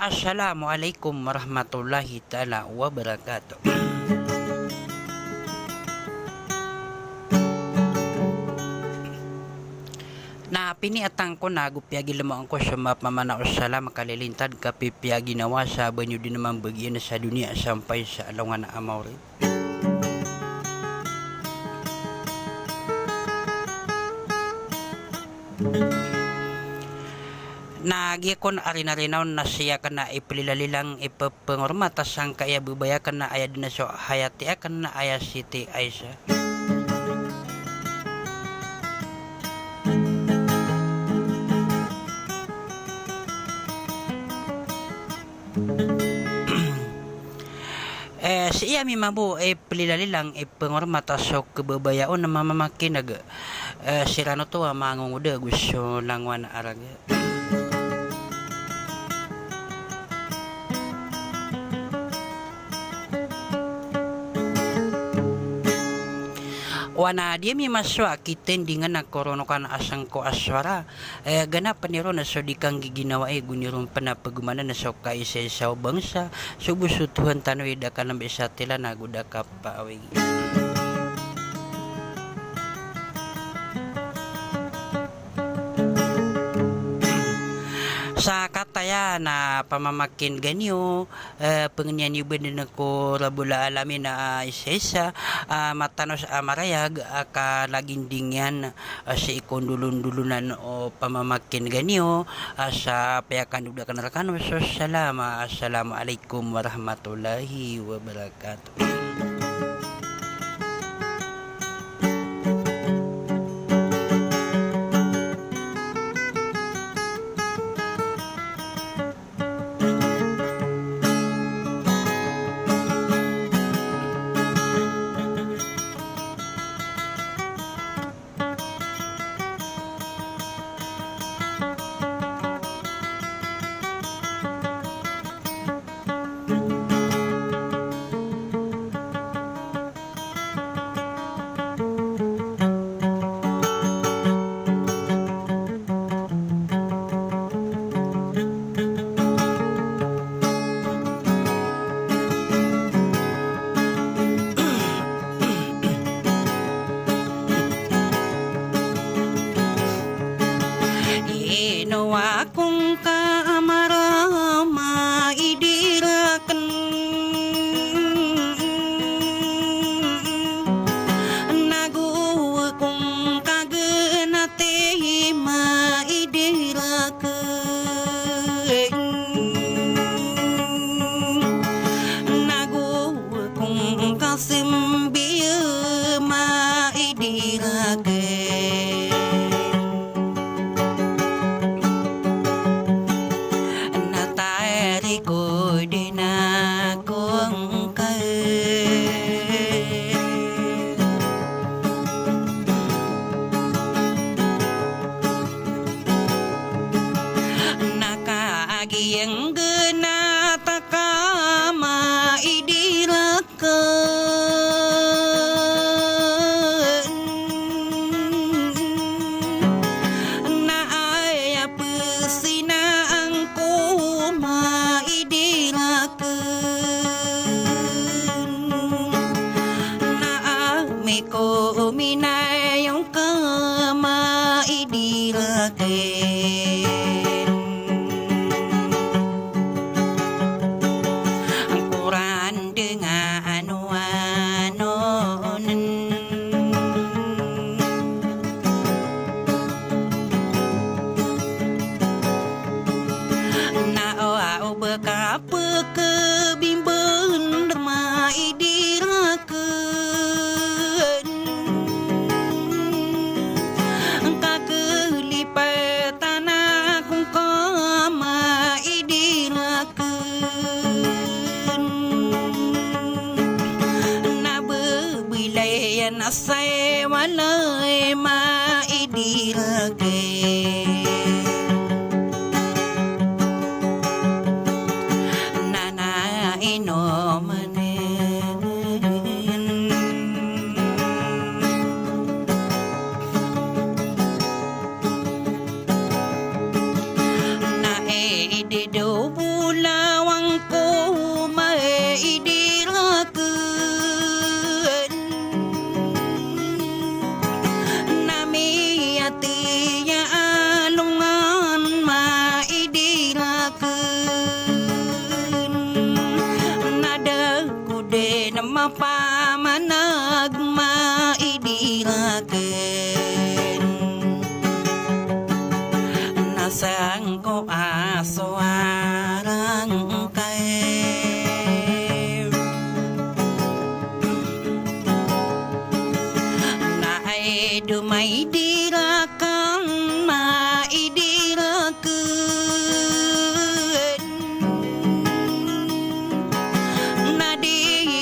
Assalamualaikum warahmatullahi ta'ala wabarakatuh. Na piniatang ko na gupyagi lamang ko sa mapamana o sala makalilintad kapipyagi nawa sa banyo din naman bagyan sa dunia sampai sa alungan na amaw rin. Nagyakon arinarinaw na siya ka na ipililalilang ipapangormata sang kaya bubaya ka na aya din na so hayati akan na aya siti Aisha. Siya mi mabu pililalilang ipangormata so kebabayaon na mamamakinag sirano to mangunguda gusto langwan araga. Wana dia mi maswa kitendingan na koronokan asang ko aswara ganap paniro na so dikang giginawa gunirong panapagumana na so kaisa sa bangsa subusutuhan tanoy da ka lambe sa tila naguda ka paawig. Sa kataya na pamamakin ganyo pengenyan iba din ako rabula alamin na isa-isa matanos amarayag ka laging dingyan sa ikondulun-dulunan o pamamakin ganyo sa payakan udah kanarakan so assalamualaikum warahmatullahi wabarakatuh. Inawa kong kaamara maidirakan naguwa kong kaganate maidirakan naguwa kong kasimbiya maidirakan ko din akong nakaagiyang ganata ka maidirakan na aya pesinaan ko naami ko uminayong ka maidirakan ang kuran dengan ano-anonan nao bekapa kebimben maidirakan kakelipatan akong ka maidirakan nabebilayan asay walay maidirakan Sangko aswarang kae nae dumai dirakan maidirakeun nadi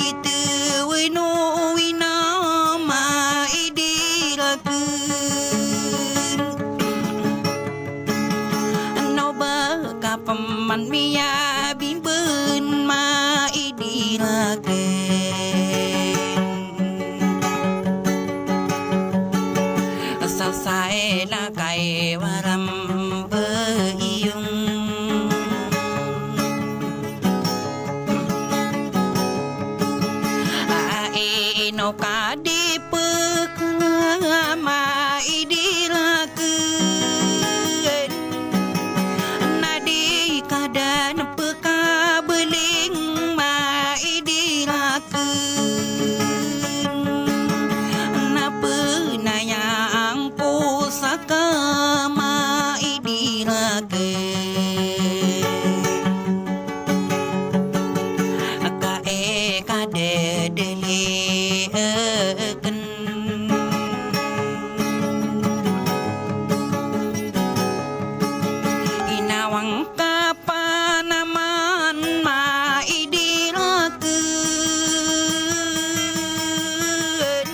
gitu wino wina maidirakeun paman mia bimbeun maidirakeun sasae na kae waram beiyung ae no kadipek maidirakeun dan peka beling maidirakeun napa nayang pusaka maidirakeun kae kadedelekeun inawang panaman maidirakeun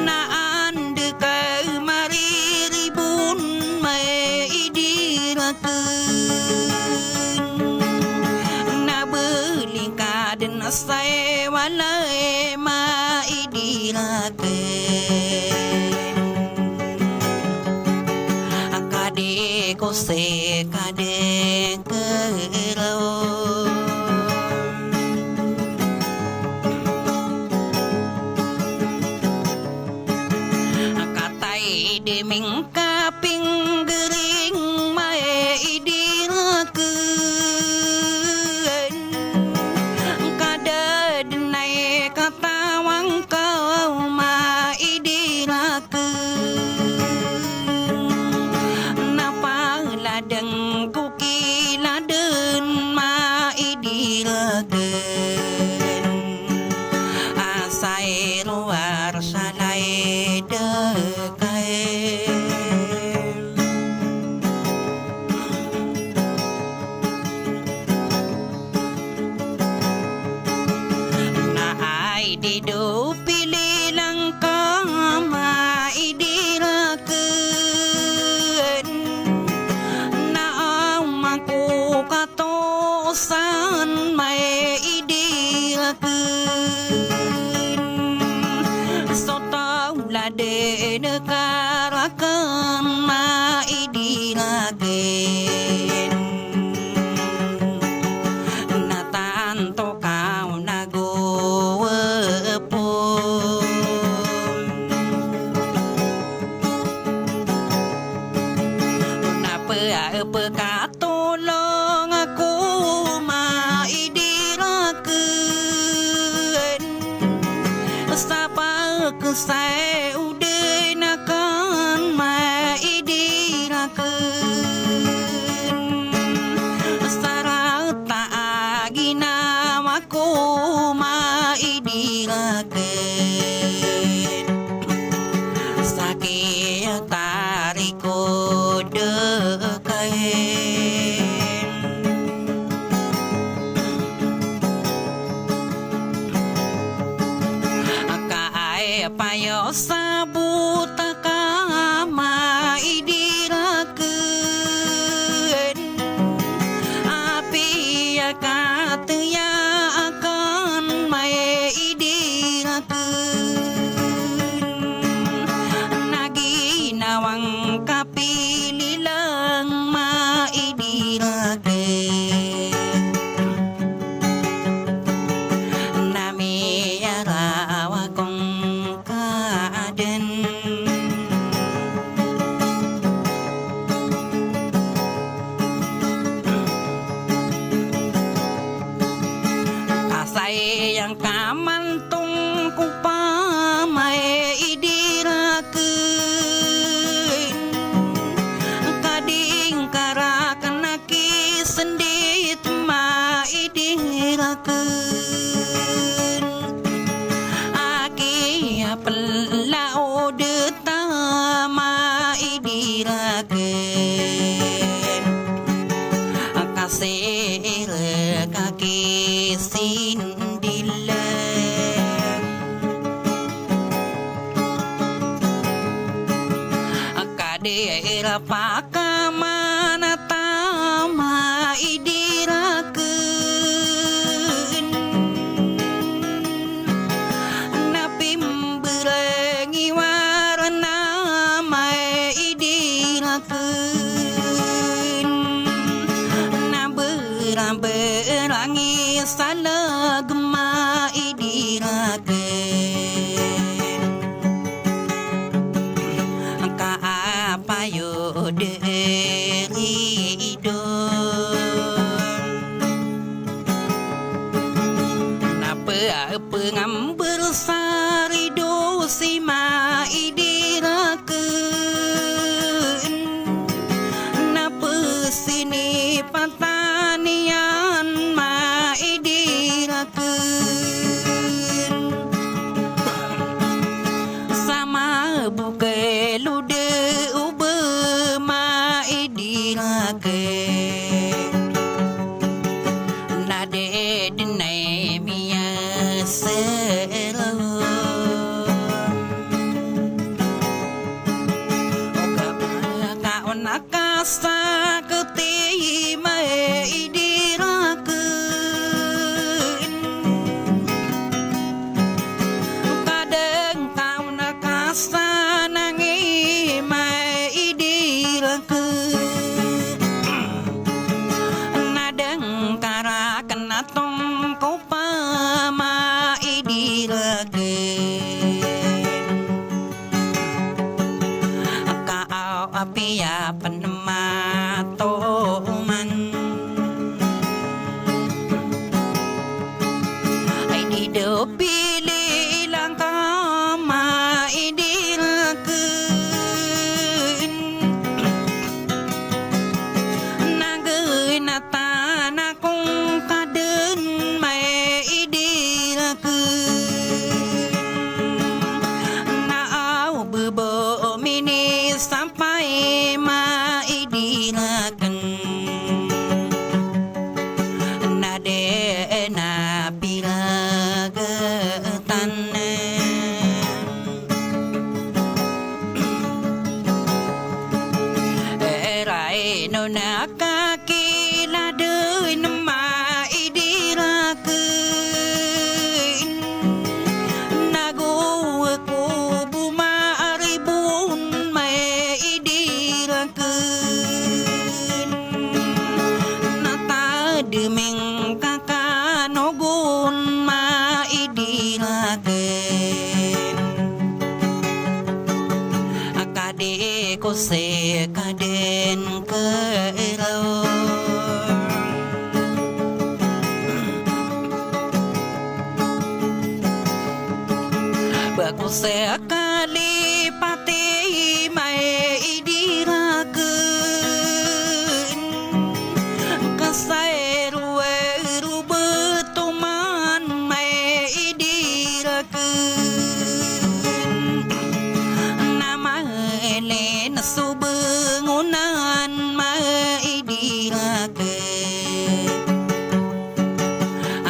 naan dekau mariribun maidirakeun nabeuli kaden sae walae maidirakeun kade kose kade kero katai deming kaping gering maidirakeun kada denai katawang kau maidirakeun ladeng kuki laden maidirakeun asae luar salai dekae naai didu pilih langkah maidirakeun katosan maidirakeun sotau lade nekarakan maidirakeun natanto kau nagowepun napa katolong aku maidirakeun sapa kesae ude nakan maidirakeun sarata agina aku maidirakeun sakia tariko dekaen akae payo sabutaka maidirakeun api akatya akan maidirakeun nagi nawang kapililang Aki pelao detama idirakeun kasih kaki sindila kadera pakamana tama idirakeun napimberengi warna mae idirakeun berangi salagma idirakeun ka apayo deridon napa pengambil sarido sima idirakeun napa sini patanian ma idirakeun sama buke lude ube ma idirakeun nade denai mia selo oka ka onakasa keti mae idirakeun kadang kau nakasa nangi mae idirakeun nadang kara kena tong kopa ma idirakeun kau api ya penematoman ai di dopili langkah ma idirakeun nanggeun natana kung kaden mae idirakeun naau bebo mini sampai ma idirakeun nade na piragetan erai nona kaki ladeun ma idirakeun nagu ku buma ribun mae idirakeun nata demeng kakanogun ma idirakeun akade ko se kaden kelau bagus sekali pati mae idirakeun kasairuwe rubetuman mae idirakeun nama elen subengunan mae idirakeun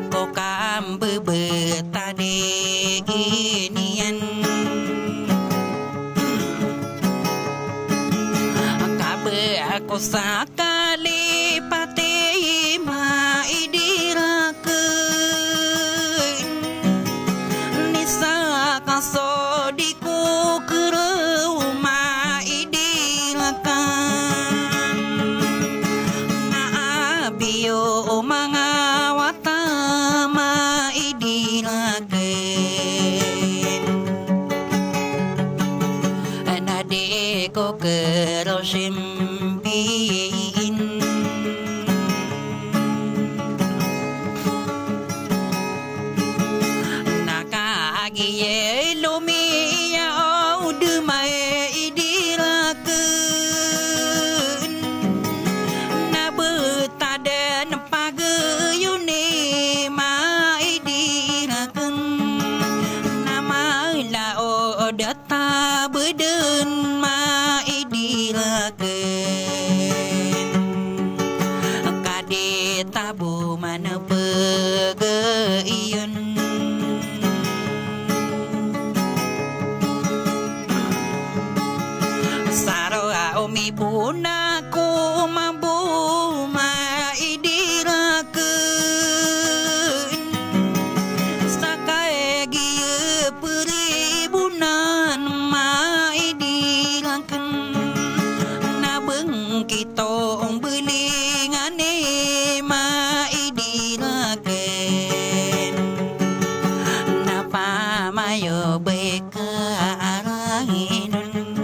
aku kambe betade inian kabe aku sakali pati ma idirakeun nisa kaso diku kereu ma idirakan na abio mangawata ma idirakeun nade ko kerosim Aku mampu maidirakeun sakae gieu peribunan maidirakeun nabeung kitong beulingane maidirakeun napa mayo beka aranginun